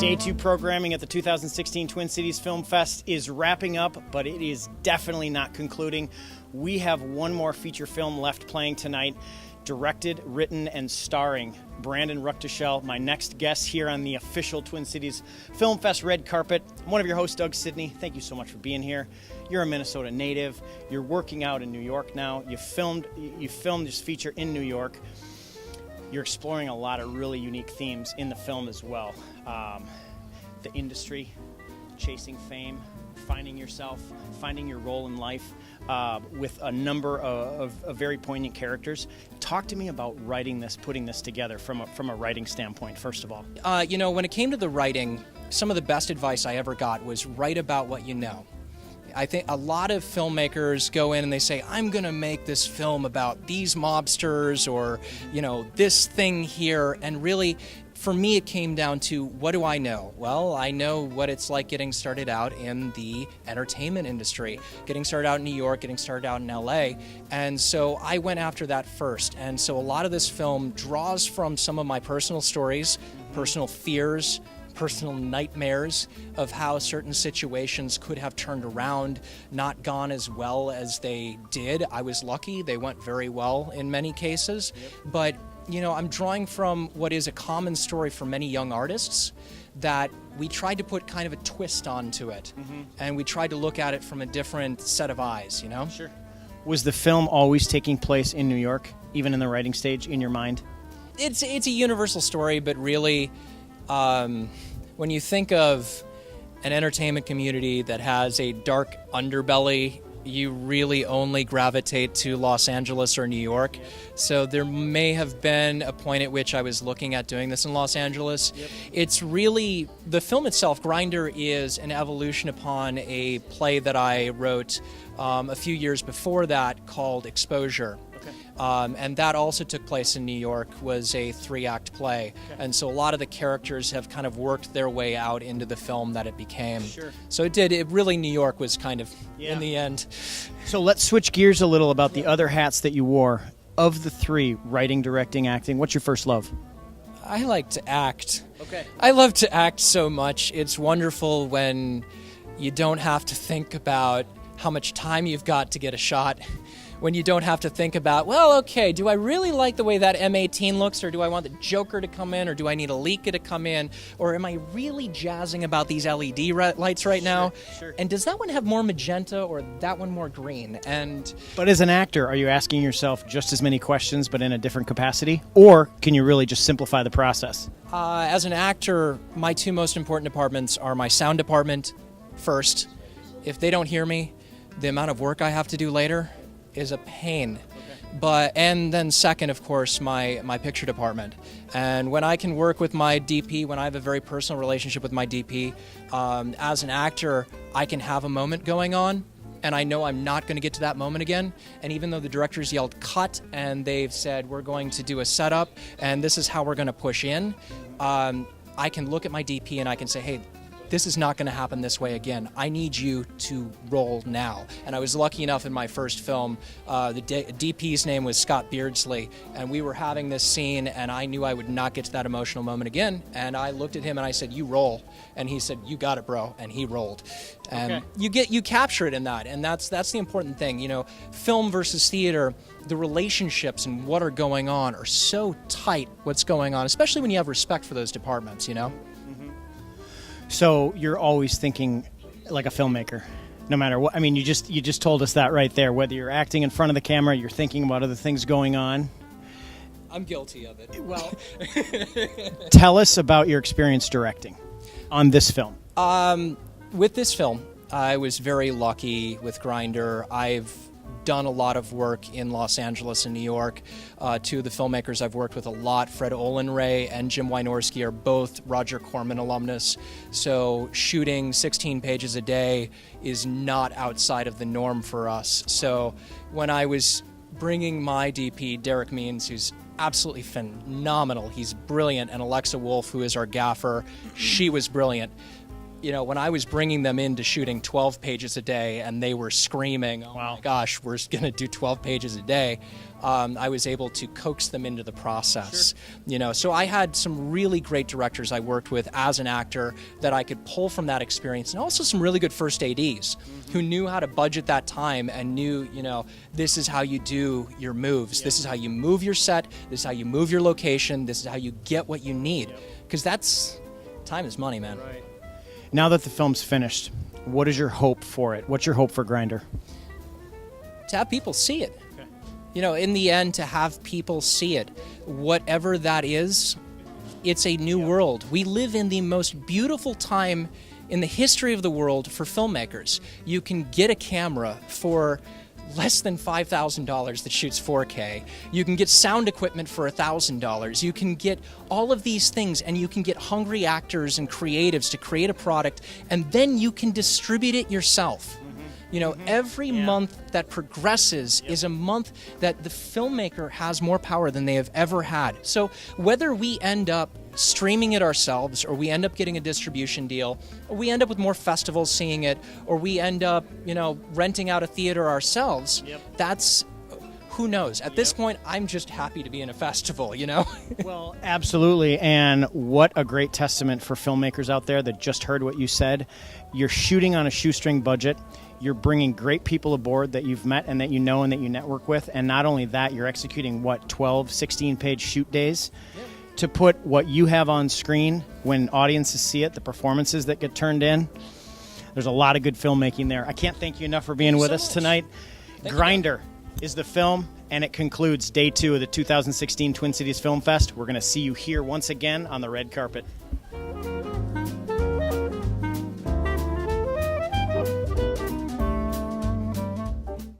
Day 2 programming at the 2016 Twin Cities Film Fest is wrapping up, but it is definitely not concluding. We have one more feature film left playing tonight, directed, written, and starring Brandon Ruckdashel, my next guest here on the official Twin Cities Film Fest red carpet. I'm one of your hosts, Doug Sidney. Thank you so much for being here. You're a Minnesota native. You're working out in New York now. You filmed this feature in New York. You're exploring a lot of really unique themes in the film as well. The industry, chasing fame, finding yourself, finding your role in life with a number of very poignant characters. Talk to me about writing this, putting this together from a writing standpoint, first of all. When it came to the writing, some of the best advice I ever got was write about what you know. I think a lot of filmmakers go in and they say, I'm going to make this film about these mobsters or, this thing here. And really, for me, it came down to, what do I know? Well, I know what it's like getting started out in the entertainment industry, getting started out in New York, getting started out in LA. And so I went after that first. And so a lot of this film draws from some of my personal stories, personal fears, personal nightmares of how certain situations could have turned around, not gone as well as they did. I was lucky. They went very well in many cases. Yep. But, I'm drawing from what is a common story for many young artists that we tried to put kind of a twist onto it. Mm-hmm. And we tried to look at it from a different set of eyes, Sure. Was the film always taking place in New York, even in the writing stage, in your mind? It's a universal story, but really... when you think of an entertainment community that has a dark underbelly, you really only gravitate to Los Angeles or New York. Yep. So there may have been a point at which I was looking at doing this in Los Angeles. Yep. It's really, the film itself, Grinder, is an evolution upon a play that I wrote a few years before that called Exposure. And that also took place in New York, was a 3-act play. Okay. And so a lot of the characters have kind of worked their way out into the film that it became. Sure. So it really, New York was kind of in the end. So let's switch gears a little about the other hats that you wore. Of the three, writing, directing, acting, what's your first love? I like to act. Okay. I love to act so much. It's wonderful when you don't have to think about how much time you've got to get a shot. When you don't have to think about, do I really like the way that M18 looks, or do I want the Joker to come in, or do I need Alika to come in, or am I really jazzing about these LED lights right now? Sure. And does that one have more magenta, or that one more green? But as an actor, are you asking yourself just as many questions, but in a different capacity, or can you really just simplify the process? As an actor, my two most important departments are my sound department first. If they don't hear me, the amount of work I have to do later is a pain. Okay. And then second, of course, my picture department. And when I can work with my DP, when I have a very personal relationship with my DP, as an actor, I can have a moment going on, and I know I'm not going to get to that moment again. And even though the director's yelled cut and they've said we're going to do a setup and this is how we're going to push in, I can look at my DP and I can say, hey, this is not going to happen this way again. I need you to roll now. And I was lucky enough in my first film, the DP's name was Scott Beardsley, and we were having this scene, and I knew I would not get to that emotional moment again. And I looked at him and I said, you roll. And he said, you got it, bro. And he rolled. And you capture it in that. And that's the important thing. Film versus theater, the relationships and what are going on are so tight, what's going on, especially when you have respect for those departments, So you're always thinking like a filmmaker, no matter what. I mean, you just told us that right there. Whether you're acting in front of the camera, you're thinking about other things going on. I'm guilty of it. Well, tell us about your experience directing on this film. With this film, I was very lucky with Grinder. I've done a lot of work in Los Angeles and New York. Two of the filmmakers I've worked with a lot, Fred Olenray and Jim Wynorski, are both Roger Corman alumnus. So shooting 16 pages a day is not outside of the norm for us. So when I was bringing my DP, Derek Means, who's absolutely phenomenal, he's brilliant, and Alexa Wolf, who is our gaffer, she was brilliant. When I was bringing them into shooting 12 pages a day and they were screaming, oh my gosh, we're going to do 12 pages a day, I was able to coax them into the process. So I had some really great directors I worked with as an actor that I could pull from that experience, and also some really good first ADs who knew how to budget that time and knew, this is how you do your moves. This is how you move your set. This is how you move your location. This is how you get what you need. Because time is money, man. Right. Now that the film's finished, what is your hope for it? What's your hope for Grindr? To have people see it. In the end, to have people see it, whatever that is, it's a new world. We live in the most beautiful time in the history of the world for filmmakers. You can get a camera for less than $5,000 that shoots 4K. You can get sound equipment for $1,000. You can get all of these things, and you can get hungry actors and creatives to create a product, and then you can distribute it yourself. Every month that progresses is a month that the filmmaker has more power than they have ever had. So whether we end up streaming it ourselves, or we end up getting a distribution deal, or we end up with more festivals seeing it, or we end up, renting out a theater ourselves, that's... Who knows? At this point, I'm just happy to be in a festival, Well, absolutely. And what a great testament for filmmakers out there that just heard what you said. You're shooting on a shoestring budget. You're bringing great people aboard that you've met and that you know and that you network with. And not only that, you're executing, 12, 16-page shoot days to put what you have on screen when audiences see it, the performances that get turned in. There's a lot of good filmmaking there. I can't thank you enough for being with us tonight. Grindr is the film, and it concludes day 2 of the 2016 Twin Cities Film Fest. We're going to see you here once again on the red carpet.